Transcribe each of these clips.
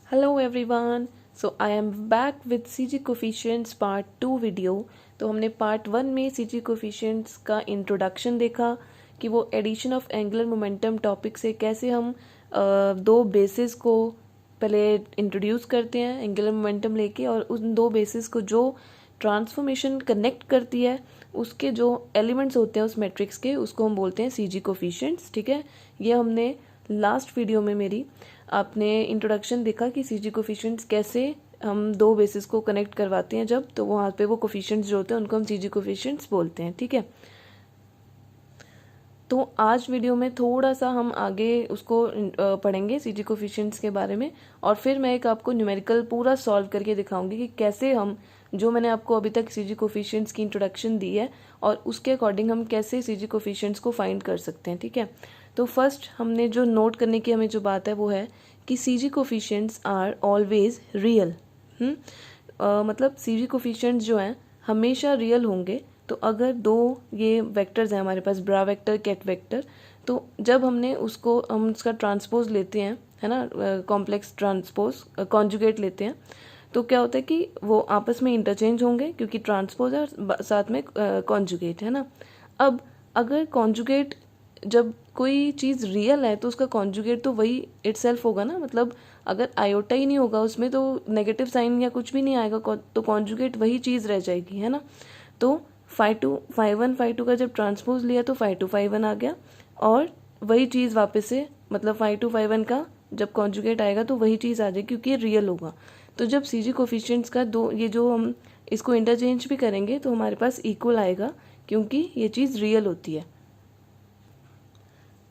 Hello everyone, so I am back with CG coefficients part 2 video. तो हमने part 1 में CG coefficients का introduction देखा कि वो addition of angular momentum topic से कैसे हम दो बेसिस को पहले इंट्रोड्यूस करते हैं एंगुलर मोमेंटम लेके, और उन दो बेसिस को जो ट्रांसफॉर्मेशन कनेक्ट करती है उसके जो एलिमेंट्स होते हैं उस मैट्रिक्स के, उसको हम बोलते हैं सीजी कोफिशिएंट्स। ठीक है, ये हमने लास्ट वीडियो में मेरी आपने इंट्रोडक्शन देखा कि सीजी कोफिशिएंट्स कैसे हम दो बेसिस को कनेक्ट करवाते हैं जब, तो वहाँ पे वो कोफिशिएंट्स जो होते हैं उनको हम सीजी कोफिशिएंट्स बोलते हैं। ठीक है, तो आज वीडियो में थोड़ा सा हम आगे उसको पढ़ेंगे सीजी कोफिशिएंट्स के बारे में, और फिर मैं एक आपको न्यूमेरिकल पूरा सॉल्व करके दिखाऊंगी कि कैसे हम जो मैंने आपको अभी तक सीजी कोफिशिएंट्स की इंट्रोडक्शन दी है और उसके अकॉर्डिंग हम कैसे सीजी कोफिशिएंट्स को फाइंड कर सकते हैं। ठीक है, तो फर्स्ट हमने जो नोट करने की हमें जो बात है वो है कि CG coefficients are always real. मतलब सीजी कोफिशिएंट्स जो हैं हमेशा रियल होंगे। तो अगर दो ये वेक्टर्स हैं हमारे पास, ब्रा वेक्टर कैट वेक्टर, तो जब हम उसका ट्रांसपोज लेते हैं, है ना, कॉम्प्लेक्स ट्रांसपोज कॉन्जुगेट लेते हैं, तो क्या होता है कि वो आपस में इंटरचेंज होंगे क्योंकि ट्रांसपोज है और साथ में कॉन्जुगेट है ना। अब अगर कॉन्जुगेट, जब कोई चीज़ रियल है तो उसका कॉन्जुगेट तो वही इटसेल्फ होगा ना, मतलब अगर आयोटा ही नहीं होगा उसमें तो नेगेटिव साइन या कुछ भी नहीं आएगा, तो कॉन्जुगेट वही चीज़ रह जाएगी, है ना। तो फाई 2 का जब ट्रांसपोज लिया तो फाई 2 फाई 1 आ गया, और वही चीज़ वापस से, मतलब फाई 2 फाई 1 का जब कॉन्जुगेट आएगा तो वही चीज़ आ जाएगी क्योंकि ये रियल होगा। तो जब सीजी कोफिशिएंट्स का दो, ये जो हम इसको इंटरचेंज भी करेंगे तो हमारे पास इक्वल आएगा क्योंकि ये चीज़ रियल होती है।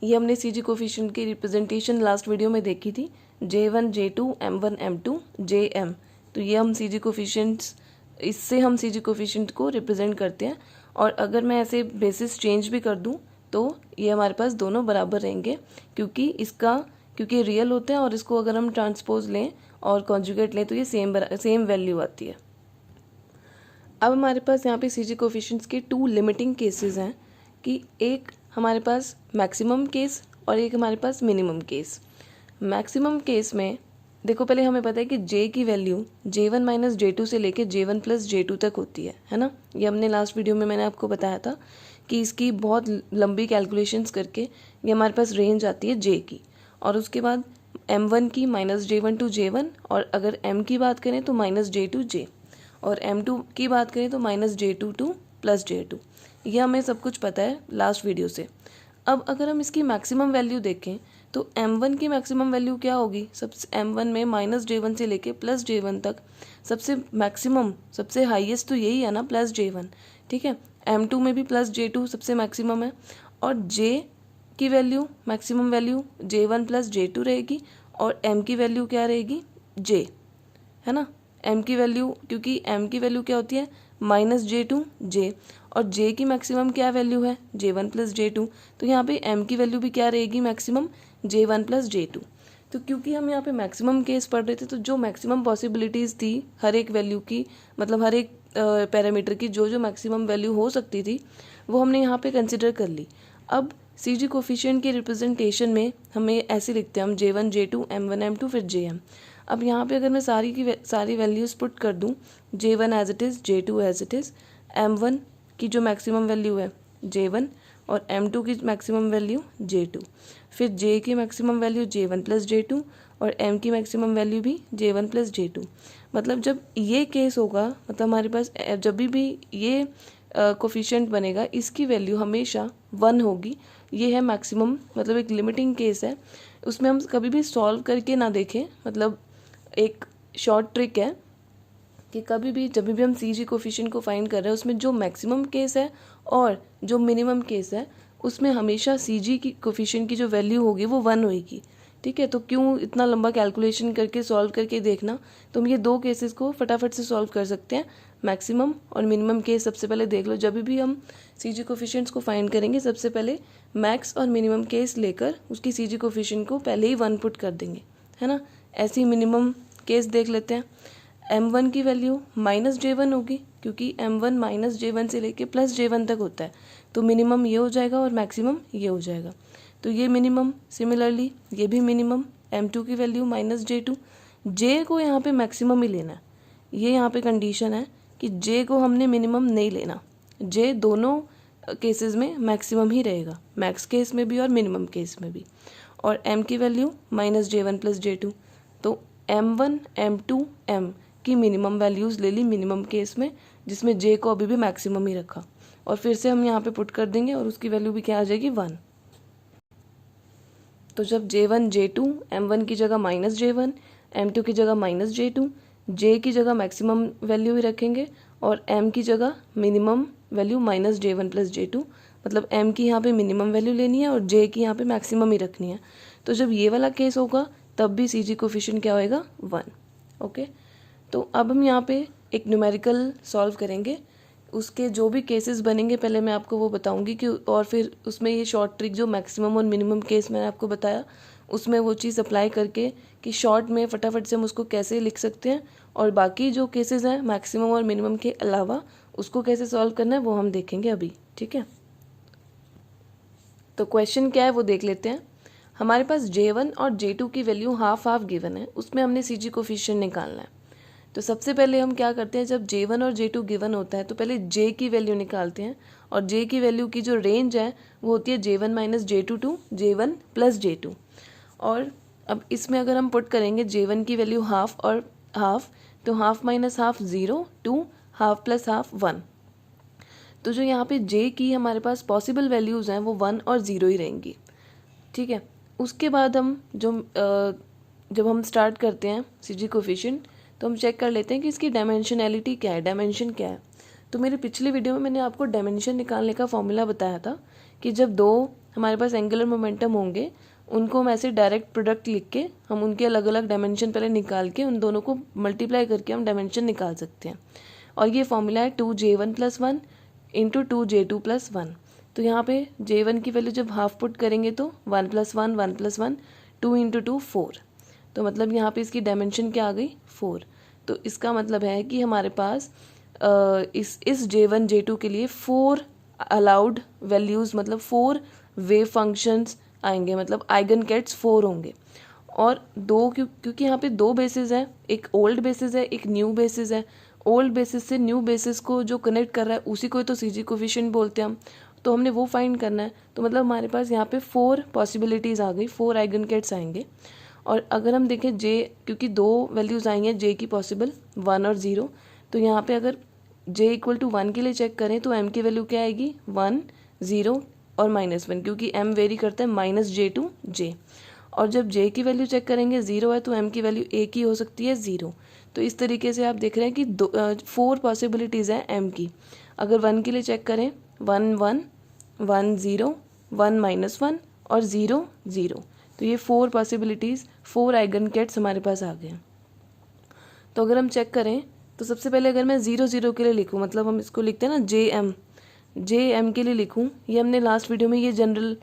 ये हमने सीजी कोफिशिएंट की रिप्रेजेंटेशन लास्ट वीडियो में देखी थी, J1 J2 M1 M2 JM। तो ये हम सीजी कोफिशिएंट्स, इससे हम सीजी कोफिशिएंट को रिप्रेजेंट करते हैं। और अगर मैं ऐसे बेसिस चेंज भी कर दूं तो ये हमारे पास दोनों बराबर रहेंगे क्योंकि रियल होते हैं, और इसको अगर हम ट्रांसपोज लें और कॉन्जुगेट लें तो ये सेम वैल्यू आती है। अब हमारे पास यहाँ पे सीजी कोफिशिएंट्स के 2 लिमिटिंग केसेस हैं कि एक हमारे पास मैक्सिमम केस और एक हमारे पास मिनिमम केस। मैक्सिमम केस में देखो, पहले हमें पता है कि J की वैल्यू J1 माइनस J2 से लेके J1 प्लस J2 तक होती है ना। ये हमने लास्ट वीडियो में मैंने आपको बताया था कि इसकी बहुत लंबी कैलकुलेशंस करके ये हमारे पास रेंज आती है J की, और उसके बाद M1 की माइनस J1 टू J1, और अगर M की बात करें तो माइनस J2 J, और M2 की बात करें तो minus J2 two plus J2। ये हमें सब कुछ पता है लास्ट वीडियो से। अब अगर हम इसकी मैक्सिमम वैल्यू देखें तो M1 की मैक्सिमम वैल्यू क्या होगी, सबसे M1 में माइनस J1 से लेके प्लस J1 तक सबसे मैक्सिमम, सबसे हाईएस्ट तो यही है ना, प्लस J1। ठीक है, M2 में भी प्लस J2 सबसे मैक्सिमम है, और J की value, maximum value J1 plus J2 रहेगी, और M की वैल्यू क्या रहेगी, J, है ना। M की वैल्यू, क्योंकि M की वैल्यू क्या होती है, माइनस J2 J, और J की मैक्सिमम क्या वैल्यू है, J1 प्लस J2। तो यहाँ पे M की वैल्यू भी क्या रहेगी, मैक्सिमम J1 प्लस J2। तो क्योंकि हम यहाँ पे मैक्सिमम केस पढ़ रहे थे, तो जो मैक्सिमम पॉसिबिलिटीज़ थी हर एक वैल्यू की, मतलब हर एक पैरामीटर की जो जो मैक्सिमम वैल्यू हो सकती थी वो हमने यहाँ पे कंसिडर कर ली। अब सीजी कोफिशिएंट के रिप्रेजेंटेशन में हमें ऐसे लिखते हैं हम J1 J2 M1 M2 फिर JM। अब यहाँ पे अगर मैं सारी वैल्यूज़ पुट कर दूँ, J1 as it is, J2 as it is, M1 की जो मैक्सिमम वैल्यू है J1, और M2 की मैक्सिमम वैल्यू J2, फिर J की maximum value J1 plus J2, और M की मैक्सिमम वैल्यू भी J1 प्लस J2। मतलब जब ये केस होगा, मतलब हमारे पास जब भी ये कोफिशिएंट बनेगा इसकी वैल्यू हमेशा 1 होगी। ये है मैक्सिमम, मतलब एक लिमिटिंग केस है। उसमें हम कभी भी सॉल्व करके ना देखें, मतलब एक शॉर्ट ट्रिक है कि कभी भी जब भी हम सीजी कोफिशिएंट को फाइंड कर रहे हैं उसमें जो मैक्सिमम केस है और जो मिनिमम केस है उसमें हमेशा सीजी की कोफिशिएंट की जो वैल्यू होगी वो 1 होगी। ठीक है, तो क्यों इतना लंबा कैलकुलेशन करके सॉल्व करके देखना, तो हम ये दो केसेस को फटाफट से सॉल्व कर सकते हैं। मैक्सिमम और मिनिमम केस सबसे पहले देख लो, जब भी हम सीजी कोफिशिएंट्स को फाइंड करेंगे सबसे पहले मैक्स और मिनिमम केस लेकर उसकी सीजी कोफिशिएंट को पहले ही 1 पुट कर देंगे, है ना। ऐसे ही मिनिमम केस देख लेते हैं। M1 की वैल्यू माइनस J1 होगी क्योंकि M1 माइनस J1 से लेके प्लस J1 तक होता है, तो मिनिमम ये हो जाएगा और मैक्सिमम ये हो जाएगा। तो ये मिनिमम, सिमिलरली ये भी मिनिमम M2 की वैल्यू माइनस J2, जे को यहाँ पे मैक्सिमम ही लेना है। ये यहाँ पे कंडीशन है कि जे को हमने मिनिमम नहीं लेना। जे दोनों केसेस में मैक्सिमम ही रहेगा, मैक्स केस में भी और मिनिमम केस में भी। और m की वैल्यू -j1 + j2, तो m1 m2 m की मिनिमम वैल्यूज़ ले ली मिनिमम केस में, जिसमें j को अभी भी मैक्सिमम ही रखा। और फिर से हम यहाँ पे पुट कर देंगे और उसकी वैल्यू भी क्या आ जाएगी 1। तो जब j1 j2 m1 की जगह -j1, m2 की जगह -j2, j की जगह मैक्सिमम वैल्यू ही रखेंगे और m की जगह मिनिमम वैल्यू -j1 + j2, मतलब m की यहाँ पे मिनिमम वैल्यू लेनी है और j की यहाँ पे मैक्सिमम ही रखनी है। तो जब ये वाला केस होगा तब भी सी जी कोफिशिएंट क्या होएगा 1। ओके, तो अब हम यहाँ पे एक न्यूमेरिकल सॉल्व करेंगे। उसके जो भी केसेस बनेंगे पहले मैं आपको वो बताऊंगी कि, और फिर उसमें ये शॉर्ट ट्रिक जो मैक्सिमम और मिनिमम केस मैंने आपको बताया उसमें वो चीज़ अप्लाई करके कि शॉर्ट में फटाफट से हम उसको कैसे लिख सकते हैं, और बाकी जो केसेस हैं मैक्सिमम और मिनिमम के अलावा उसको कैसे सॉल्व करना है वो हम देखेंगे अभी। ठीक है, तो क्वेश्चन क्या है वो देख लेते हैं। हमारे पास J1 और J2 की वैल्यू हाफ हाफ गिवन है, उसमें हमने सी जी कोफिशिएंट निकालना है। तो सबसे पहले हम क्या करते हैं, जब J1 और J2 गिवन होता है तो पहले J की वैल्यू निकालते हैं, और J की वैल्यू की जो रेंज है वो होती है J1 - J2 to J1 + J2। और अब इसमें अगर हम पुट करेंगे J1 की वैल्यू हाफ और हाफ, तो half - half 0 to half + half 1। तो जो यहाँ पे J की हमारे पास पॉसिबल वैल्यूज़ हैं वो 1 और 0 ही रहेंगी। ठीक है, उसके बाद हम जब हम स्टार्ट करते हैं सी जी कोफिशिएंट तो हम चेक कर लेते हैं कि इसकी डायमेंशनैलिटी क्या है, डायमेंशन क्या है। तो मेरी पिछली वीडियो में मैंने आपको डायमेंशन निकालने का फॉर्मूला बताया था कि जब दो हमारे पास एंगुलर मोमेंटम होंगे उनको हम ऐसे डायरेक्ट प्रोडक्ट लिख के हम उनके अलग अलग डायमेंशन पहले निकाल के उन दोनों को मल्टीप्लाई करके हम डायमेंशन निकाल सकते हैं। और ये फॉर्मूला है 2J1 + 1 × 2J2 + 1। तो यहाँ पे J1 की वैल्यू जब हाफ पुट करेंगे तो 1 + 1 1 + 1 2 × 2 4। तो मतलब यहाँ पे इसकी डायमेंशन क्या आ गई 4। तो इसका मतलब है कि हमारे पास इस J1 J2 के लिए 4 अलाउड वैल्यूज़, मतलब 4 वेव फंक्शंस आएंगे, मतलब आइगन कैट्स 4 होंगे। और दो क्योंकि यहाँ पे दो बेसिस है, एक ओल्ड बेसिस है एक न्यू बेसिस है। ओल्ड बेसिस से न्यू बेसिस को जो कनेक्ट कर रहा है उसी को तो सी जी कोफिशिएंट बोलते हैं हम, तो हमने वो फाइंड करना है। तो मतलब हमारे पास यहाँ पे 4 पॉसिबिलिटीज़ आ गई, 4 आइगन कैट्स आएंगे। और अगर हम देखें J, क्योंकि दो वैल्यूज़ आई हैं J की पॉसिबल 1 और 0, तो यहाँ पे अगर J = 1 के लिए चेक करें तो M की वैल्यू क्या आएगी 1 0 और -1, क्योंकि M वेरी करता है -J to J। और जब J की वैल्यू चेक करेंगे 0 है तो M की वैल्यू एक ही हो सकती है 0। तो इस तरीके से आप देख रहे हैं कि 4 पॉसिबिलिटीज़ हैं M की। अगर 1 के लिए चेक करें 1 1 1 0 1 -1 और 0 0। तो ये 4 पॉसिबिलिटीज़, 4 आइगन कैट्स हमारे पास आ गए हैं। तो अगर हम चेक करें तो सबसे पहले अगर मैं 0 0 के लिए लिखूँ, मतलब हम इसको लिखते हैं ना JM के लिए लिखूँ, ये हमने लास्ट वीडियो में ये जनरल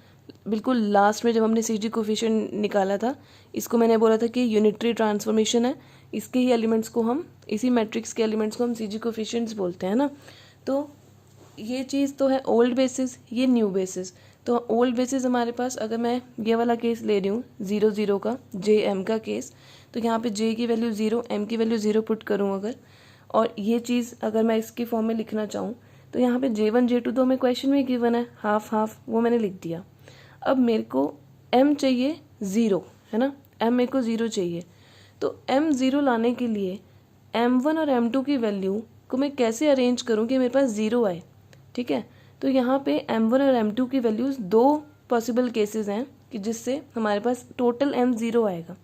बिल्कुल लास्ट में जब हमने सी जी कोफिशिएंट निकाला था इसको मैंने बोला था कि यूनिटरी ट्रांसफॉर्मेशन है, इसके ही एलिमेंट्स को हम, इसी मैट्रिक्स के एलिमेंट्स को हम सी जी कोफिशिएंट्स बोलते हैं ना। तो ये चीज़ तो है ओल्ड बेसिस, ये न्यू बेसिस। तो ओल्ड बेसिस हमारे पास, अगर मैं ये वाला केस ले रही हूँ 0 0 का JM का केस, तो यहाँ पे J की वैल्यू 0 M की वैल्यू 0 पुट करूँ अगर, और ये चीज़ अगर मैं इसकी फॉर्म में लिखना चाहूँ तो यहाँ पे J1 J2 तो हमें क्वेश्चन में गिवन है हाफ हाफ, वो मैंने लिख दिया। अब मेरे को M चाहिए 0, है ना, M मेरे को 0 चाहिए। तो M 0 लाने के लिए M1 और M2 की वैल्यू को मैं कैसे अरेंज करूँ कि मेरे पास 0 आए। ठीक है, तो यहाँ पे M1 और M2 की वैल्यूज़ दो पॉसिबल केसेस हैं कि जिससे हमारे पास टोटल M 0 आएगा।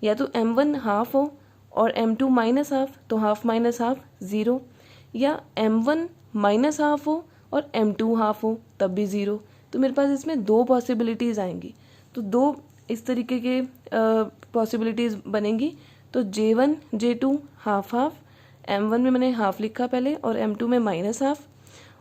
या तो M1 हाफ हो और M2 -हाफ, तो हाफ -हाफ 0, या M1 -हाफ हो और M2 हाफ हो तब भी 0। तो मेरे पास इसमें दो पॉसिबिलिटीज़ आएंगी, तो दो इस तरीके के पॉसिबिलिटीज़ बनेंगी। तो J1 J2 half half, M1 में मैंने हाफ लिखा पहले और M2 में -हाफ,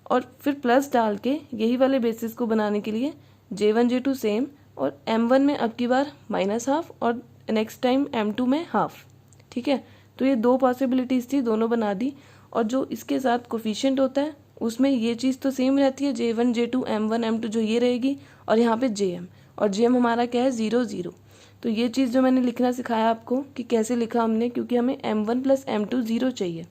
और फिर प्लस डाल के यही वाले बेसिस को बनाने के लिए J1 J2 सेम, और M1 में अब की बार -हाफ और नेक्स्ट टाइम M2 में हाफ। ठीक है, तो ये दो पॉसिबिलिटीज़ थी, दोनों बना दी। और जो इसके साथ कोफिशिएंट होता है उसमें ये चीज़ तो सेम रहती है, J1 J2 M1 M2 जो ये रहेगी, और यहाँ पे JM, और JM हमारा क्या है 0 0। तो ये चीज़ जो मैंने लिखना सिखाया आपको कि कैसे लिखा हमने, क्योंकि हमें m1 + m2 0 चाहिए,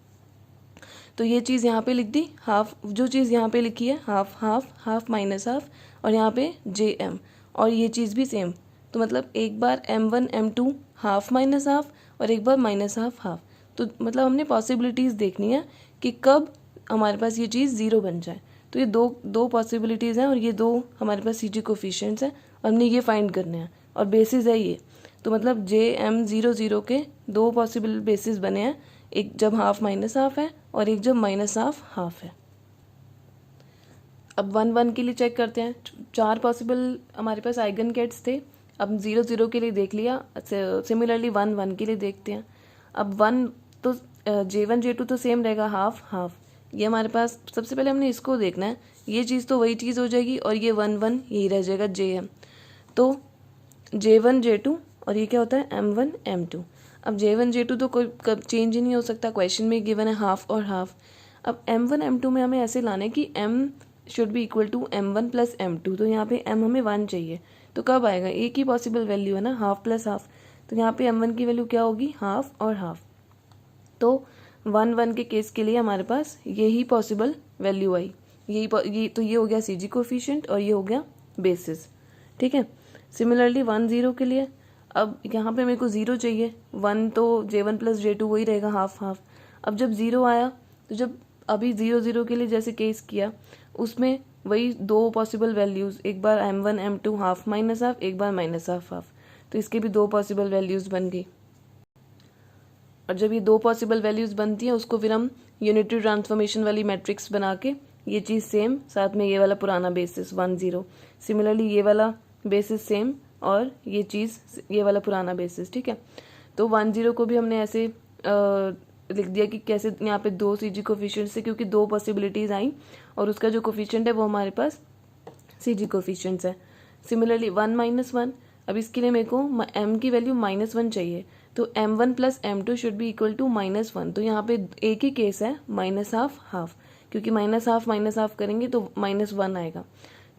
तो ये चीज़ यहाँ पे लिख दी। हाफ जो चीज़ यहाँ पे लिखी है half half half minus half, और यहाँ पे JM, और ये चीज़ भी सेम। तो मतलब एक बार m1 m2 half minus half और एक बार माइनस हाफ हाफ। तो मतलब हमने पॉसिबिलिटीज़ देखनी है कि कब हमारे पास ये चीज़ ज़ीरो बन जाए। तो ये दो पॉसिबिलिटीज़ हैं और ये दो हमारे पास CG कोफिशिएंट्स हैं, और हमने ये फाइंड करने हैं और बेसिस है ये। तो मतलब JM00 के दो पॉसिबल बेसिस बने हैं, एक जब हाफ माइनस हाफ है और एक जब माइनस हाफ हाफ है। अब 1 1 के लिए चेक करते हैं। 4 पॉसिबल हमारे पास आइगन कैट्स थे, अब 0 0 के लिए देख लिया। सिमिलरली 1 1 के लिए देखते हैं। अब 1 तो J1 J2 तो सेम रहेगा, हाफ हाफ। ये हमारे पास सबसे पहले हमने इसको देखना है, ये चीज़ तो वही चीज़ हो जाएगी, और ये 1 1 यही रह जाएगा JM। तो J1 J2 और ये क्या होता है M1 M2। अब J1 J2 तो कोई कब चेंज ही नहीं हो सकता, क्वेश्चन में गिवन है हाफ और हाफ। अब M1 M2 में हमें ऐसे लाना है कि M should be equal to M1 + M2। तो यहाँ पे M हमें 1 चाहिए, तो कब आएगा, एक ही पॉसिबल वैल्यू है ना, हाफ प्लस हाफ। तो यहाँ पे M1 की वैल्यू क्या होगी, हाफ और हाफ। तो 1 1 के केस के लिए हमारे पास यही पॉसिबल वैल्यू आई, तो ये हो गया CG कोफिशिएंट और ये हो गया बेसिस। ठीक है। सिमिलरली 1 0 के लिए, अब यहाँ पे मेरे को 0 चाहिए, 1 तो J1 + J2 वही रहेगा, हाफ हाफ। अब जब 0 आया, तो जब अभी 0 0 के लिए जैसे केस किया, उसमें वही दो पॉसिबल वैल्यूज़, एक बार M1 M2 half minus half, एक बार माइनस हाफ हाफ। तो इसके भी दो पॉसिबल वैल्यूज़ बन गई। और जब ये दो पॉसिबल वैल्यूज़ बनती हैं, उसको फिर हम यूनिटरी ट्रांसफॉर्मेशन वाली मैट्रिक्स बना के, ये चीज़ सेम, साथ में ये वाला पुराना बेसिस 1 0, सिमिलरली ये वाला बेसिस सेम, और ये चीज़ ये वाला पुराना बेसिस। ठीक है। तो 1 0 को भी हमने ऐसे लिख दिया कि कैसे, यहाँ पे दो CG कोफिशिएंट से, क्योंकि दो पॉसिबिलिटीज़ आई और उसका जो कोफिशिएंट है वो हमारे पास CG कोफिशिएंट्स है। सिमिलरली 1 - 1, अब इसके लिए मेरे को M की वैल्यू -1 चाहिए, तो M1 + M2 should be equal to -1। तो यहाँ पे एक ही केस है, माइनस हाफ हाफ, क्योंकि माइनस हाफ करेंगे तो -1 आएगा।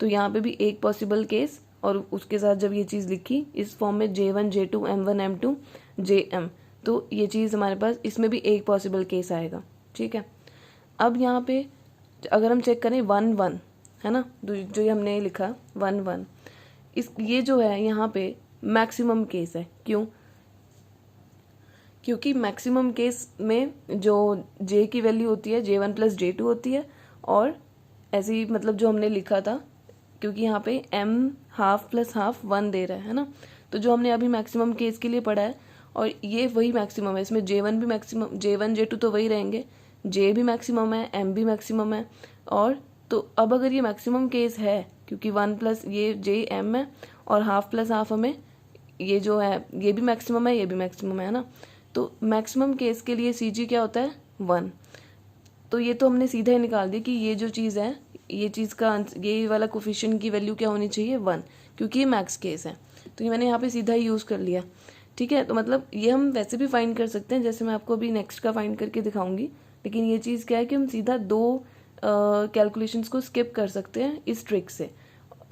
तो यहाँ पे भी एक पॉसिबल केस, और उसके साथ जब ये चीज़ लिखी इस फॉर्म में J1 J2 M1 M2 JM, तो ये चीज़ हमारे पास इसमें भी एक पॉसिबल केस आएगा। ठीक है। अब यहाँ पे अगर हम चेक करें 1 1 है ना, जो ये हमने लिखा 1 1, ये जो है यहाँ पे मैक्सिमम केस है। क्यों? क्योंकि मैक्सिमम केस में जो J की वैल्यू होती है J1 + J2 होती है, और ऐसे ही मतलब जो हमने लिखा था, क्योंकि यहाँ पे M हाफ प्लस हाफ 1 दे रहा है ना, तो जो हमने अभी मैक्सिमम केस के लिए पढ़ा है, और ये वही मैक्सिमम है, इसमें J1 भी मैक्सिमम, J1 J2 तो वही रहेंगे, J भी मैक्सिमम है, M भी मैक्सिमम है। और तो अब अगर ये मैक्सिमम केस है, क्योंकि 1 + ये JM है और हाफ प्लस हाफ हमें ये जो है ये भी मैक्सिमम है, ये भी मैक्सिमम है ना, तो मैक्सिमम केस के लिए CG क्या होता है 1। तो ये तो हमने सीधा ही निकाल दिया कि ये जो चीज़ है, ये चीज़ का ये वाला कोफिशिएंट की वैल्यू क्या होनी चाहिए 1, क्योंकि ये मैक्स केस है। तो ये मैंने यहाँ पे सीधा ही यूज़ कर लिया। ठीक है। तो मतलब ये हम वैसे भी फाइंड कर सकते हैं, जैसे मैं आपको अभी नेक्स्ट का फाइंड करके दिखाऊंगी, लेकिन ये चीज़ क्या है कि हम सीधा दो कैलकुलेशंस को स्किप कर सकते हैं इस ट्रिक से।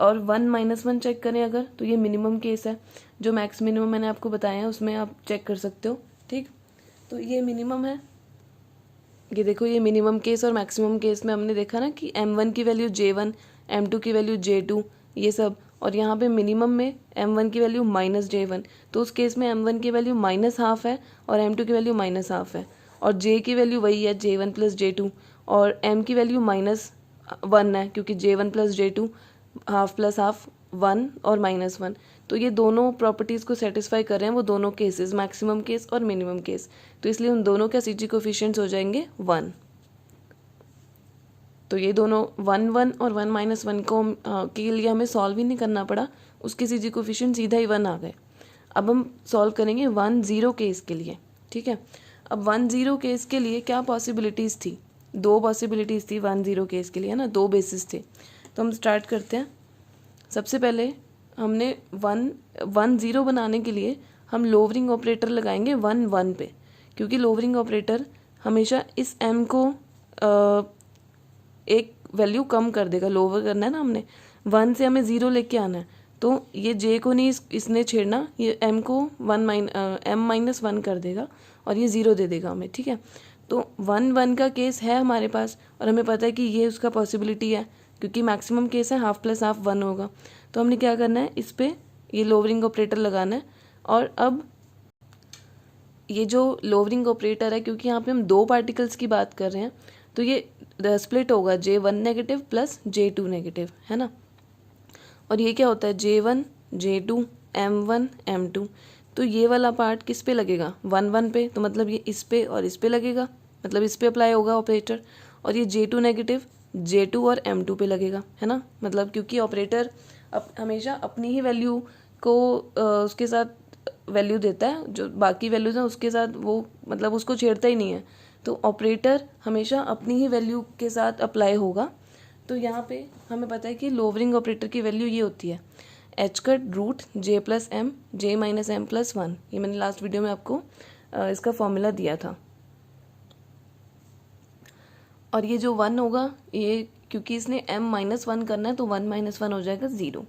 और 1 - 1 चेक करें अगर, तो ये मिनिमम केस है, जो मैक्स मिनिमम मैंने आपको बताया है उसमें आप चेक कर सकते हो। ठीक। तो ये मिनिमम है, ये देखो, ये मिनिमम केस और मैक्सिमम केस में हमने देखा ना कि M1 की वैल्यू J1, M2 की वैल्यू J2, ये सब, और यहाँ पे मिनिमम में M1 की वैल्यू -J1, तो उस केस में M1 की वैल्यू -हाफ है और M2 की वैल्यू -हाफ है, और J की वैल्यू वही है J1 + J2, और M की वैल्यू -1 है, क्योंकि J1 + J2 half plus half 1 और -1। तो ये दोनों प्रॉपर्टीज़ को सेटिस्फाई कर रहे हैं वो दोनों केसेस, मैक्सिमम केस और मिनिमम केस, तो इसलिए उन दोनों के CG कोफिशिएंट्स हो जाएंगे 1। तो ये दोनों 1 1 और 1 - 1 को के लिए हमें सॉल्व ही नहीं करना पड़ा, उसके CG कोफिशिएंट सीधा ही 1 आ गए। अब हम सॉल्व करेंगे 1 0 केस के लिए। ठीक है। अब 1 0 केस के लिए क्या पॉसिबिलिटीज़ थी, दो पॉसिबिलिटीज़ थी 1 0 केस के लिए, है ना, दो बेसिस थे। तो हम स्टार्ट करते हैं। सबसे पहले हमने 1 0 बनाने के लिए हम लोवरिंग ऑपरेटर लगाएंगे 1 1 पे, क्योंकि लोवरिंग ऑपरेटर हमेशा इस M को एक वैल्यू कम कर देगा, लोवर करना है ना हमने, 1 से हमें 0 लेके आना है, तो ये जे को नहीं इसने छेड़ना, ये एम को एम माइनस वन कर देगा और ये ज़ीरो दे देगा हमें, ठीक है। तो 1 1 का केस है हमारे पास और हमें पता है कि ये उसका पॉसिबिलिटी है, क्योंकि मैक्सिमम केस है हाफ प्लस हाफ 1 होगा। तो हमने क्या करना है, इस पर ये लोवरिंग ऑपरेटर लगाना है। और अब ये जो लोवरिंग ऑपरेटर है, क्योंकि यहाँ पे हम दो पार्टिकल्स की बात कर रहे हैं, तो ये स्प्लिट होगा J1 negative plus J2 negative, है ना। और ये क्या होता है, J1 J2 M1 M2। तो ये वाला पार्ट किस पे लगेगा, 1 1 पे, तो मतलब ये इस पे और इस पे लगेगा, मतलब इस पे अप्लाई होगा ऑपरेटर। और ये J2 नेगेटिव J2 और M2 पे लगेगा, है ना। मतलब क्योंकि ऑपरेटर हमेशा अपनी ही वैल्यू को उसके साथ वैल्यू देता है, जो बाकी वैल्यूज हैं उसके साथ वो मतलब उसको छेड़ता ही नहीं है। तो ऑपरेटर हमेशा अपनी ही वैल्यू के साथ अप्लाई होगा। तो यहाँ पे हमें पता है कि लोवरिंग ऑपरेटर की वैल्यू ये होती है h cut root J plus M J minus M plus 1। ये मैंने लास्ट वीडियो में आपको इसका फॉर्मूला दिया था। और ये जो 1 होगा, ये क्योंकि इसने m माइनस 1 करना है तो 1 माइनस 1 हो जाएगा 0।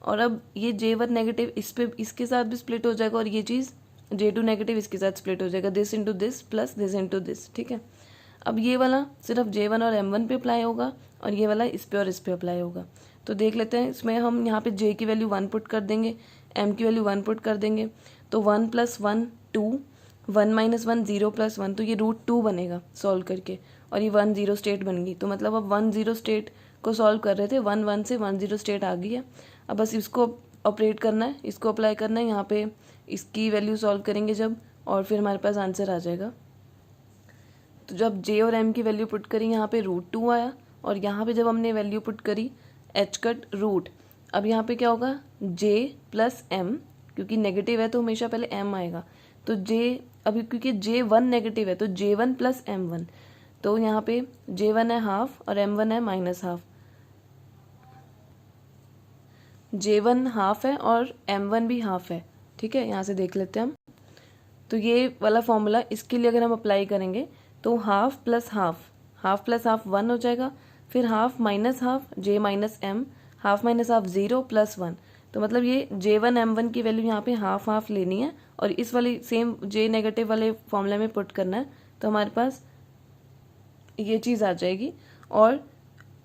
और अब ये J1 नेगेटिव इसके साथ भी स्प्लिट हो जाएगा और ये चीज़ J2 नेगेटिव इसके साथ स्प्लिट हो जाएगा, this into this plus this into this, ठीक है। अब ये वाला सिर्फ J1 और M1 पे अप्लाई होगा और ये वाला इस पे और इस पे अप्लाई होगा। तो देख लेते हैं, इसमें हम यहाँ पे J की वैल्यू 1 पुट कर देंगे, M की वैल्यू 1 पुट कर देंगे। तो 1 प्लस 1 2, 1 माइनस 1 0 प्लस 1, तो ये √2 बनेगा सॉल्व करके। और ये 1 0 स्टेट बन गई। तो मतलब अब 1 0 स्टेट को सॉल्व कर रहे थे, 1 1 से 1 0 स्टेट आ गई है। अब बस इसको ऑपरेट करना है, इसको अप्लाई करना है यहाँ पे, इसकी वैल्यू सॉल्व करेंगे जब, और फिर हमारे पास आंसर आ जाएगा। तो जब J और M की वैल्यू पुट करी यहाँ पे √2 आया, और यहाँ पे जब हमने वैल्यू पुट करी एच कट रूट, अब यहाँ पे क्या होगा J प्लस M, क्योंकि नेगेटिव है तो हमेशा पहले M आएगा। तो J अभी क्योंकि J1 नेगेटिव है तो J1 प्लस M1, तो यहाँ पे J1 है हाफ और M1 है माइनस हाफ। J1 हाफ है और M1 भी हाफ है, ठीक है। यहाँ से देख लेते हैं हम। तो ये वाला फॉर्मूला इसके लिए अगर हम अप्लाई करेंगे तो हाफ प्लस हाफ 1 हो जाएगा, फिर half minus half J minus M, half minus half 0 plus 1। तो मतलब ये J1 M1 की वैल्यू यहाँ पे हाफ हाफ लेनी है और इस वाली सेम J नेगेटिव वाले फॉर्मूले में पुट करना है। तो हमारे पास ये चीज़ आ जाएगी और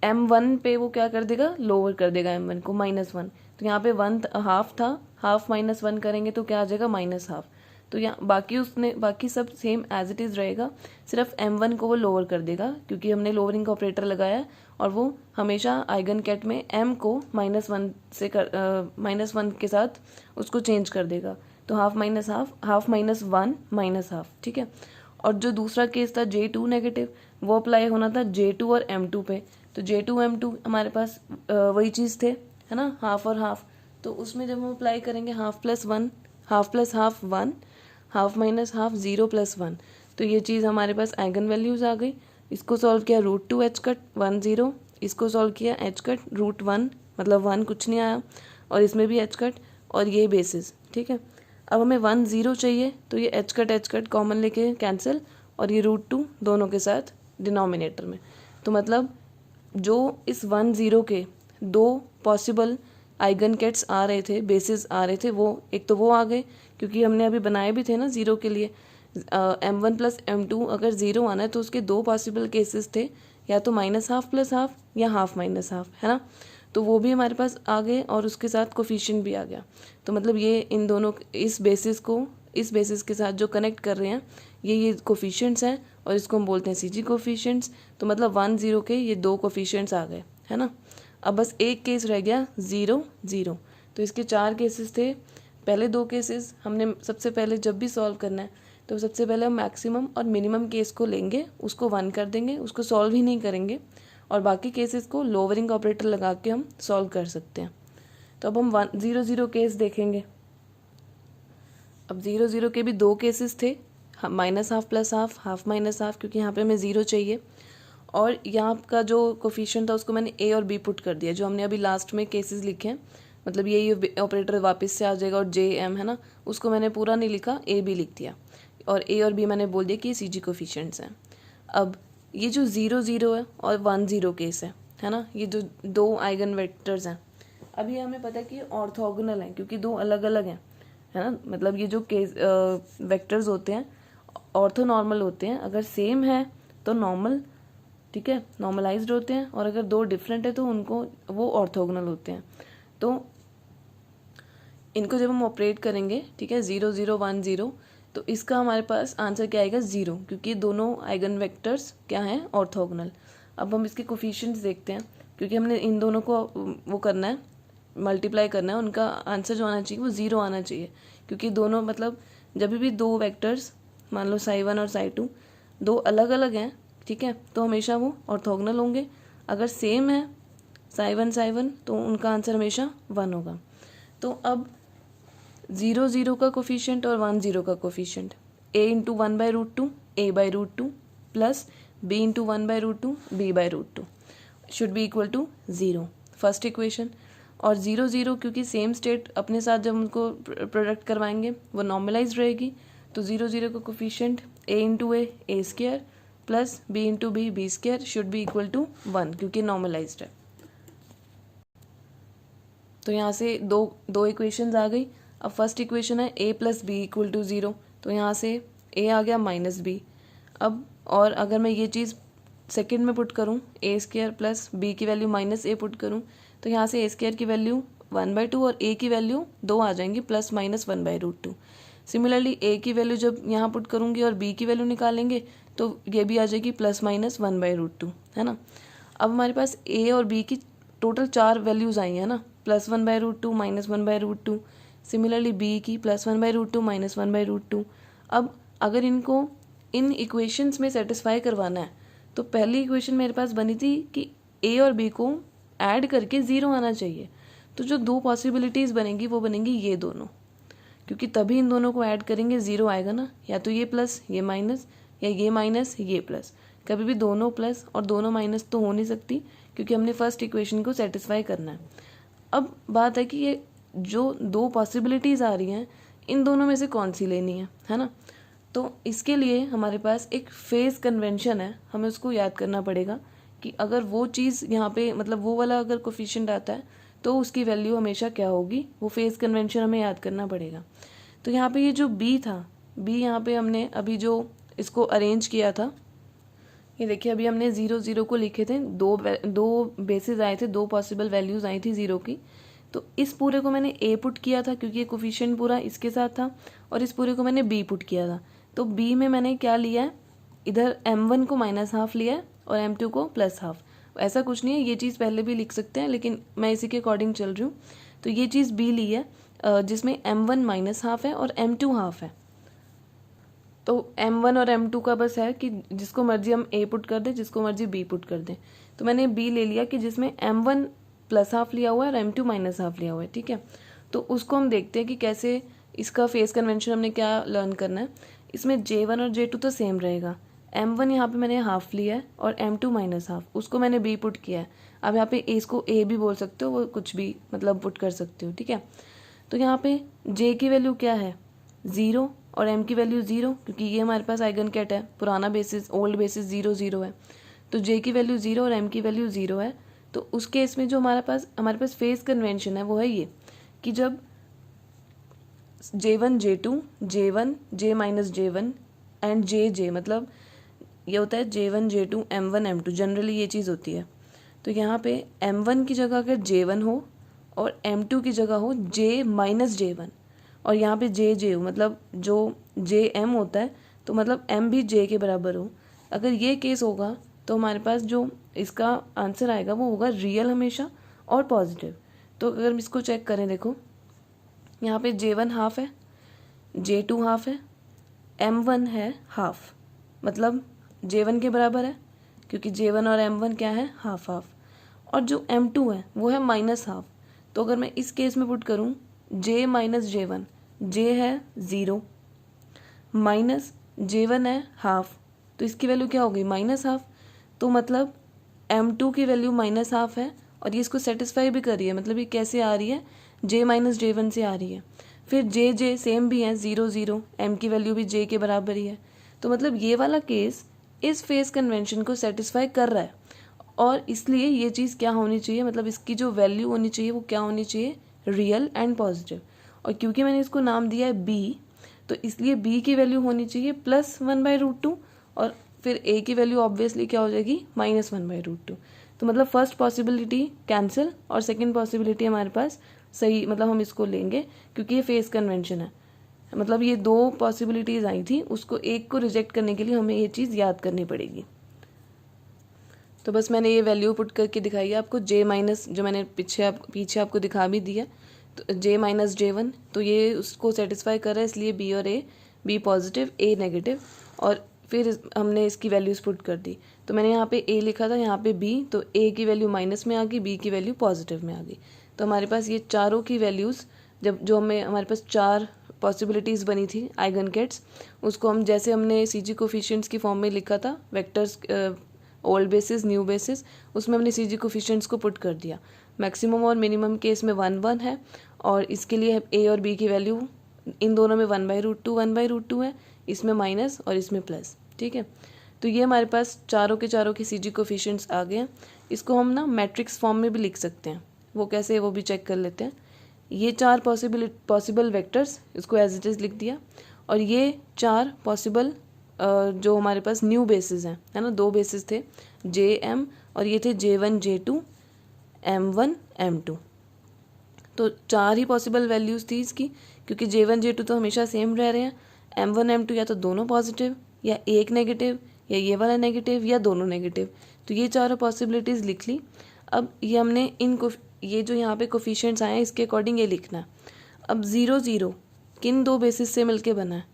M1 पे वो क्या कर देगा, लोअर कर देगा M1 को -1। तो यहाँ पे 1 हाफ था, हाफ -1 करेंगे तो क्या आ जाएगा -हाफ। तो यहाँ बाकी सब सेम एज इट इज़ रहेगा, सिर्फ M1 को वो लोअर कर देगा क्योंकि हमने लोअरिंग का ऑपरेटर लगाया और वो हमेशा आइगन कैट में M को -1 के साथ उसको चेंज कर देगा। तो हाफ माइनस -1 माइनस हाफ, ठीक है। और जो दूसरा केस था J2 नेगेटिव, वो अप्लाई होना था J2 और M2 पे। तो J2 M2 हमारे पास वही चीज़ थे, है ना, हाफ और हाफ। तो उसमें जब हम अप्लाई करेंगे half plus half 1, half minus half 0 plus 1, तो ये चीज़ हमारे पास आइगन वैल्यूज़ आ गई। इसको सॉल्व किया √2 एच कट 1 0, इसको सॉल्व किया एच कट √1, मतलब 1 कुछ नहीं आया, और इसमें भी एच कट और ये बेसिस, ठीक है। अब हमें 1 0 चाहिए तो ये एच कट कॉमन लेके कैंसिल और ये √2 दोनों के साथ डिनोमिनेटर में। तो मतलब जो इस 1 0 के दो पॉसिबल आइगन कैट्स आ रहे थे, बेसिस आ रहे थे, वो एक तो वो आ गए क्योंकि हमने अभी बनाए भी थे ना 0 के लिए। M1 प्लस M2 अगर 0 आना है तो उसके दो पॉसिबल केसेस थे, या तो माइनस हाफ प्लस हाफ या हाफ माइनस हाफ, है ना। तो वो भी हमारे पास आ गए और उसके साथ कोफिशिएंट भी आ गया। तो मतलब ये इन दोनों इस बेसिस के साथ जो कनेक्ट कर रहे हैं ये कोफिशिएंट्स हैं और इसको हम बोलते हैं CG कोफिशिएंट्स। तो मतलब 1 0 के ये दो कोफिशिएंट्स आ गए, है ना। अब बस एक केस रह गया 0 0। तो इसके 4 केसेस थे। पहले 2 केसेस हमने सबसे पहले जब भी सॉल्व करना है तो सबसे पहले हम मैक्सिमम और मिनिमम केस को लेंगे, उसको 1 कर देंगे, उसको सॉल्व ही नहीं करेंगे, और बाकी केसेस को लोअरिंग ऑपरेटर लगा के हम सॉल्व कर सकते हैं। तो अब हम 0 0 केस देखेंगे। अब 0 0 के भी 2 केसेस थे, -half plus half minus half, क्योंकि यहाँ पे हमें 0 चाहिए। और यहाँ का जो कोफिशिएंट था उसको मैंने A और B पुट कर दिया, जो हमने अभी लास्ट में केसेस लिखे हैं। मतलब ये ऑपरेटर वापस से आ जाएगा और JM है ना, उसको मैंने पूरा नहीं लिखा, A B लिख दिया, और A और B मैंने बोल दिया कि ये CG कोफिशिएंट्स हैं। अब ये जो 0 0 है और 1 0 केस है ना, ये जो दो आइगन वेक्टर्स हैं, अभी हमें पता है कि ऑर्थोगोनल है क्योंकि दो अलग अलग हैं, है ना। मतलब ये जो केस वेक्टर्स होते हैं ऑर्थोनॉर्मल होते हैं, अगर सेम है तो नॉर्मल, ठीक है, नॉर्मलाइज्ड होते हैं, और अगर दो डिफरेंट है तो उनको वो ऑर्थोगोनल होते हैं। तो इनको जब हम ऑपरेट करेंगे, ठीक है, 0 0 1 0, तो इसका हमारे पास आंसर क्या आएगा 0, क्योंकि दोनों आइगन वेक्टर्स क्या हैं ऑर्थोगोनल। अब हम इसके कोफिशिएंट्स देखते हैं, क्योंकि हमने इन दोनों को वो करना है, मल्टीप्लाई करना है, उनका आंसर जो आना चाहिए वो 0 आना चाहिए, क्योंकि दोनों मतलब जब भी दो वेक्टर्स मान लो psi1 और psi2 दो अलग अलग हैं, ठीक है, तो हमेशा वो ऑर्थोगोनल होंगे। अगर सेम है psi1 तो उनका आंसर हमेशा 1 होगा। तो अब 0 0 का कोफिशिएंट और 1 0 का coefficient a into 1/√2 a/√2 plus b into 1/√2 b/√2 should be equal to 0, first equation. और 0 0 क्योंकि सेम स्टेट अपने साथ जब उनको प्रोडक्ट करवाएंगे वो नॉर्मलाइज रहेगी, तो 0 0 का coefficient a into a square plus b into b square should be equal to 1, क्योंकि नॉर्मलाइज्ड है। तो यहाँ से दो इक्वेशंस आ गई। अब फर्स्ट इक्वेशन है a plus b equal to 0, तो यहाँ से a आ गया माइनस बी। अब और अगर मैं ये चीज़ सेकंड में पुट करूँ, a स्क्वायर प्लस b की वैल्यू माइनस a पुट करूँ, तो यहाँ से a स्क्वायर की वैल्यू 1/2 और a की वैल्यू 2 आ जाएंगी, प्लस माइनस 1/√2। सिमिलरली a की वैल्यू जब यहाँ पुट करूँगी और b की वैल्यू निकालेंगे तो ये भी आ जाएगी प्लस माइनस 1/√2, है ना। अब हमारे पास a और b की टोटल 4 वैल्यूज़ आई हैं ना, प्लस 1/√2 माइनस 1/√2, सिमिलरली b की प्लस 1/√2 माइनस 1/√2। अब अगर इनको इन इक्वेशंस में सेटिस्फाई करवाना है तो पहली इक्वेशन मेरे पास बनी थी कि a और b को ऐड करके 0 आना चाहिए, तो जो दो पॉसिबिलिटीज़ बनेंगी वो बनेंगी ये दोनों, क्योंकि तभी इन दोनों को ऐड करेंगे 0 आएगा ना, या तो ये प्लस ये माइनस या ये माइनस ये प्लस। कभी भी दोनों प्लस और दोनों माइनस तो हो नहीं सकती, क्योंकि हमने फर्स्ट इक्वेशन को सेटिस्फाई करना है। अब बात है कि ये जो दो पॉसिबिलिटीज़ आ रही हैं इन दोनों में से कौन सी लेनी है ना। तो इसके लिए हमारे पास एक फेज कन्वेंशन है, हमें उसको याद करना पड़ेगा कि अगर वो चीज़ यहाँ पे मतलब वो वाला अगर कोफिशिएंट आता है तो उसकी वैल्यू हमेशा क्या होगी, वो फेज कन्वेंशन हमें याद करना पड़ेगा। तो यहाँ पे ये जो b था, b यहाँ पे हमने अभी जो इसको अरेंज किया था, ये देखिए अभी हमने 0 0 को लिखे थे, दो बेसिस आए थे, दो पॉसिबल वैल्यूज़ आई थी 0 की। तो इस पूरे को मैंने a पुट किया था क्योंकि ये कोफिशिएंट पूरा इसके साथ था, और इस पूरे को मैंने b पुट किया था। तो b में मैंने क्या लिया है, इधर m1 को -½ लिया है और m2 को +½ ऐसा कुछ नहीं है, ये चीज़ पहले भी लिख सकते हैं लेकिन मैं इसी के अकॉर्डिंग चल रही हूँ। तो ये चीज़ b ली है जिसमें m1 -½ है और m2 ½ है। तो m1 और m2 का बस है कि जिसको मर्जी हम a पुट कर दें, जिसको मर्जी b पुट कर दें। तो मैंने b ले लिया कि जिसमें m1 +½ लिया हुआ है और m2 -½ लिया हुआ है, ठीक है। तो उसको हम देखते हैं कि कैसे इसका फेस कन्वेंशन हमने क्या लर्न करना है। इसमें J1 और J2 तो सेम रहेगा, m1 यहाँ पे मैंने हाफ लिया है और m2 -½ उसको मैंने b पुट किया है। अब यहाँ पे इसको a भी बोल सकते हो, वो कुछ भी मतलब पुट कर सकते हो, ठीक है। तो यहाँ पे j की वैल्यू क्या है 0 और m की वैल्यू 0, क्योंकि ये हमारे पास आइगन कैट है, पुराना बेसिस ओल्ड बेसिस 0 0 है। तो j की वैल्यू 0 और m की वैल्यू 0 है। तो उस केस में जो हमारे पास फेस कन्वेंशन है वो है ये कि जब J1 J2 J1 J minus J1 and J मतलब ये होता है J1 J2 M1 M2, generally ये चीज़ होती है। तो यहाँ पे M1 की जगह अगर J1 हो और M2 की जगह हो J माइनस J1 और यहाँ पे J हो, मतलब जो JM होता है तो मतलब M भी J के बराबर हो, अगर ये केस होगा तो हमारे पास जो इसका आंसर आएगा वो होगा रियल हमेशा और पॉजिटिव। तो अगर हम इसको चेक करें, देखो यहाँ पे J1 ½ है, J2 ½ है, M1 है ½ मतलब J1 के बराबर है, क्योंकि J1 और M1 क्या है ½ और जो M2 है वो है -½ तो अगर मैं इस केस में पुट करूँ J माइनस J1, J है 0 माइनस J1 है ½ तो इसकी वैल्यू क्या होगी -½ तो मतलब M2 की वैल्यू -½ है और ये इसको सेटिस्फाई भी कर रही है, मतलब ये कैसे आ रही है J माइनस J1 से आ रही है। फिर J सेम भी है 0 0, M की वैल्यू भी J के बराबर ही है। तो मतलब ये वाला केस इस फेस कन्वेंशन को सेटिस्फाई कर रहा है। और इसलिए ये चीज़ क्या होनी चाहिए, मतलब इसकी जो वैल्यू होनी चाहिए वो क्या होनी चाहिए, रियल एंड पॉजिटिव। और क्योंकि मैंने इसको नाम दिया है बी, तो इसलिए बी की वैल्यू होनी चाहिए +1/√2 और फिर ए की वैल्यू ऑब्वियसली क्या हो जाएगी, -1/√2। तो मतलब फर्स्ट पॉसिबिलिटी कैंसिल और सेकंड पॉसिबिलिटी हमारे पास सही, मतलब हम इसको लेंगे क्योंकि ये फेस कन्वेंशन है। मतलब ये दो पॉसिबिलिटीज़ आई थी, उसको एक को रिजेक्ट करने के लिए हमें ये चीज़ याद करनी पड़ेगी। तो बस मैंने ये वैल्यू पुट करके दिखाई है आपको, J- जो मैंने पीछे आपको दिखा भी दिया, तो J-J1, तो ये उसको सेटिस्फाई कर रहा है, इसलिए बी और ए, बी पॉजिटिव ए नेगेटिव, और फिर हमने इसकी वैल्यूज़ पुट कर दी। तो मैंने यहाँ पे ए लिखा था, यहाँ पे बी, तो ए की वैल्यू माइनस में आ गई, बी की वैल्यू पॉजिटिव में आ गई। तो हमारे पास ये चारों की वैल्यूज़ हमारे पास 4 पॉसिबिलिटीज़ बनी थी आइगन किट्स, उसको हम जैसे हमने CG कोफिशिएंट्स की फॉर्म में लिखा था, vectors old basis new basis, उसमें हमने CG कोफिशिएंट्स को पुट कर दिया। मैक्सिमम और मिनिमम केस में 1 है, और इसके लिए ए और बी की वैल्यू इन दोनों में 1/√2 है, इसमें माइनस और इसमें प्लस। ठीक है, तो ये हमारे पास चारों के CG कोफिशिएंट्स आ गए हैं। इसको हम ना मैट्रिक्स फॉर्म में भी लिख सकते हैं, वो कैसे वो भी चेक कर लेते हैं। ये 4 पॉसिबल वेक्टर्स, इसको एज इट इज़ लिख दिया, और ये 4 पॉसिबल जो हमारे पास न्यू बेसिस हैं, है ना, 2 बेसिस थे JM, और ये थे J1 J2 M1 M2। तो 4 ही पॉसिबल वैल्यूज़ थी इसकी, क्योंकि J1 J2 तो हमेशा सेम रह रहे हैं, M1 M2 या तो दोनों पॉजिटिव या एक नेगेटिव, या ये वाला नेगेटिव या दोनों नेगेटिव। तो ये चारों पॉसिबिलिटीज़ लिख ली। अब ये हमने ये जो यहाँ पे कोफिशिएंट्स आए हैं इसके अकॉर्डिंग ये लिखना है। अब 0 0 किन 2 बेसिस से मिलके बना है,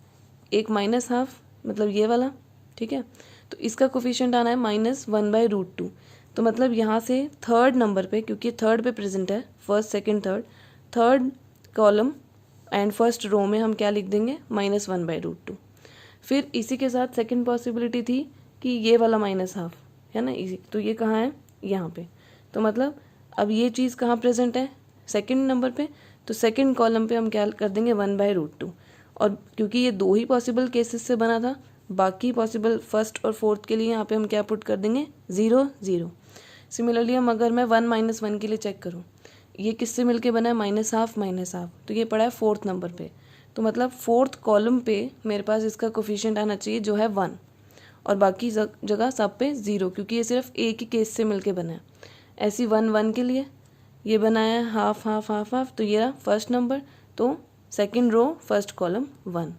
एक -½ मतलब ये वाला, ठीक है, तो इसका कोफिशिएंट आना है -1/√2। तो मतलब यहाँ से थर्ड नंबर पे, क्योंकि थर्ड पे प्रेजेंट है, first second third column and first row में हम क्या लिख देंगे, -1/√2। फिर इसी के साथ सेकंड पॉसिबिलिटी थी कि ये वाला -½ है ना, इसी, तो ये कहाँ है, यहाँ पे। तो मतलब अब ये चीज़ कहाँ प्रेजेंट है, सेकंड नंबर पे, तो सेकंड कॉलम पे हम क्या कर देंगे, 1/√2। और क्योंकि ये 2 ही पॉसिबल केसेस से बना था, बाकी पॉसिबल फर्स्ट और फोर्थ के लिए यहाँ पे हम क्या पुट कर देंगे, 0 0। सिमिलरली हम अगर मैं 1 - 1 के लिए चेक करूँ, ये किससे मिलके बना है, -½ तो ये पड़ा है फोर्थ नंबर पे। तो मतलब फोर्थ कॉलम पे मेरे पास इसका कोफिशिएंट आना चाहिए जो है 1, और बाकी जगह सब पे 0, क्योंकि ये सिर्फ एक ही केस से मिलके बना है। ऐसी 1 1 के लिए ये बनाया है हाफ हाफ हाफ हाफ, तो ये रहा फर्स्ट नंबर, तो सेकंड रो फर्स्ट कॉलम 1,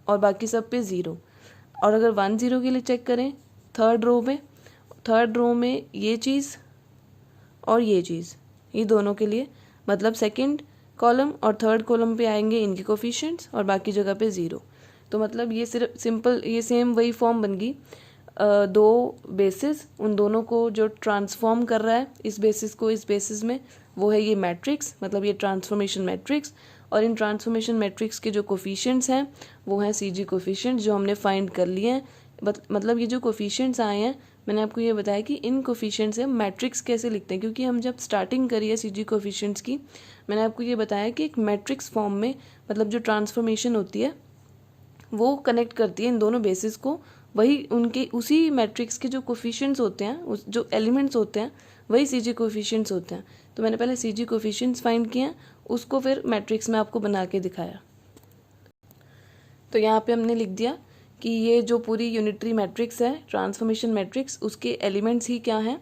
और बाकी सब पे 0। और अगर 1 0 के लिए चेक करें, थर्ड रो में ये चीज़ और ये चीज़, ये दोनों के लिए, मतलब सेकंड कॉलम और थर्ड कॉलम पे आएंगे इनके कोफिशिएंट्स, और बाकी जगह पे 0। तो मतलब ये सिर्फ सिंपल, ये सेम वही फॉर्म बन गई, 2 बेसिस, उन दोनों को जो ट्रांसफॉर्म कर रहा है इस बेसिस को इस बेसिस में, वो है ये मैट्रिक्स, मतलब ये ट्रांसफॉर्मेशन मैट्रिक्स। और इन ट्रांसफॉर्मेशन मैट्रिक्स के जो कोफिशिएंट्स हैं वो हैं CG कोफिशिएंट्स, जो हमने फाइंड कर लिए हैं। मतलब ये जो कोफिशिएंट्स आए हैं, मैंने आपको ये बताया कि इन कोफिशिएंट्स से मैट्रिक्स कैसे लिखते हैं, क्योंकि हम जब स्टार्टिंग करी है CG कोफिशिएंट्स की, मैंने आपको ये बताया कि एक मैट्रिक्स फॉर्म में, मतलब जो ट्रांसफॉर्मेशन होती है वो कनेक्ट करती है इन दोनों बेसिस को, वही उनके उसी मैट्रिक्स के जो कोफिशिएंट्स होते हैं, उस जो एलिमेंट्स होते हैं वही CG कोफिशिएंट्स होते हैं। तो मैंने पहले CG कोफिशिएंट्स फाइंड किए हैं, उसको फिर मैट्रिक्स में आपको बना के दिखाया। तो यहाँ पे हमने लिख दिया कि ये जो पूरी यूनिटरी मैट्रिक्स है, ट्रांसफॉर्मेशन मैट्रिक्स, उसके एलिमेंट्स ही क्या हैं,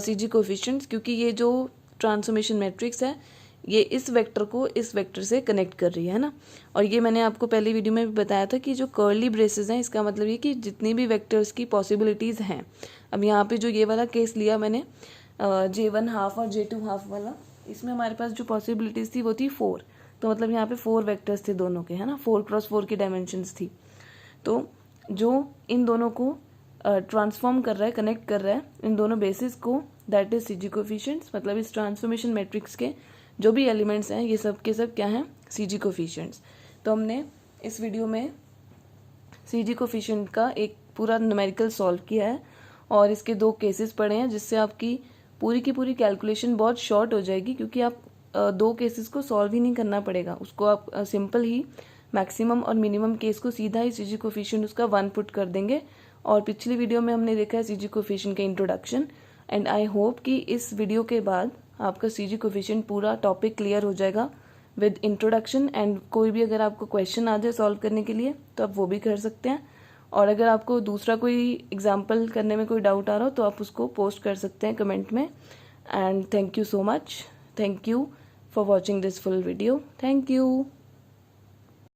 CG कोफिशिएंट्स, क्योंकि ये जो ट्रांसफॉर्मेशन मैट्रिक्स है ये इस वेक्टर को इस वेक्टर से कनेक्ट कर रही है ना। और ये मैंने आपको पहली वीडियो में भी बताया था कि जो कर्ली ब्रेसेस हैं, इसका मतलब ये कि जितनी भी वेक्टर्स की पॉसिबिलिटीज़ हैं, अब यहाँ पे जो ये वाला केस लिया मैंने J1 हाफ और J2 हाफ वाला, इसमें हमारे पास जो पॉसिबिलिटीज़ थी वो थी 4। तो मतलब यहाँ पे 4 वेक्टर्स थे दोनों के, है ना, 4x4 की डायमेंशंस थी। तो जो इन दोनों को ट्रांसफॉर्म कर रहा है, कनेक्ट कर रहा है इन दोनों बेसिस को, दैट इज CG कोफिशिएंट्स। मतलब इस ट्रांसफॉर्मेशन मैट्रिक्स के जो भी एलिमेंट्स हैं ये सब के सब क्या हैं, CG कोफिशिएंट्स। तो हमने इस वीडियो में CG कोफिशिएंट का एक पूरा न्यूमेरिकल सॉल्व किया है, और इसके 2 केसेस पढ़े हैं, जिससे आपकी पूरी की पूरी कैलकुलेशन बहुत शॉर्ट हो जाएगी, क्योंकि आप 2 केसेस को सॉल्व ही नहीं करना पड़ेगा, उसको आप सिंपल ही मैक्सिमम और मिनिमम केस को सीधा ही CG कोफिशिएंट उसका 1 पुट कर देंगे। और पिछली वीडियो में हमने देखा है CG कोफिशिएंट का इंट्रोडक्शन, एंड आई होप कि इस वीडियो के बाद आपका CG कोफिशिएंट पूरा टॉपिक क्लियर हो जाएगा विद इंट्रोडक्शन। एंड कोई भी अगर आपको क्वेश्चन आ जाए सॉल्व करने के लिए तो आप वो भी कर सकते हैं, और अगर आपको दूसरा कोई एग्जाम्पल करने में कोई डाउट आ रहा हो तो आप उसको पोस्ट कर सकते हैं कमेंट में। And thank you so much, thank you for watching this full video, thank you.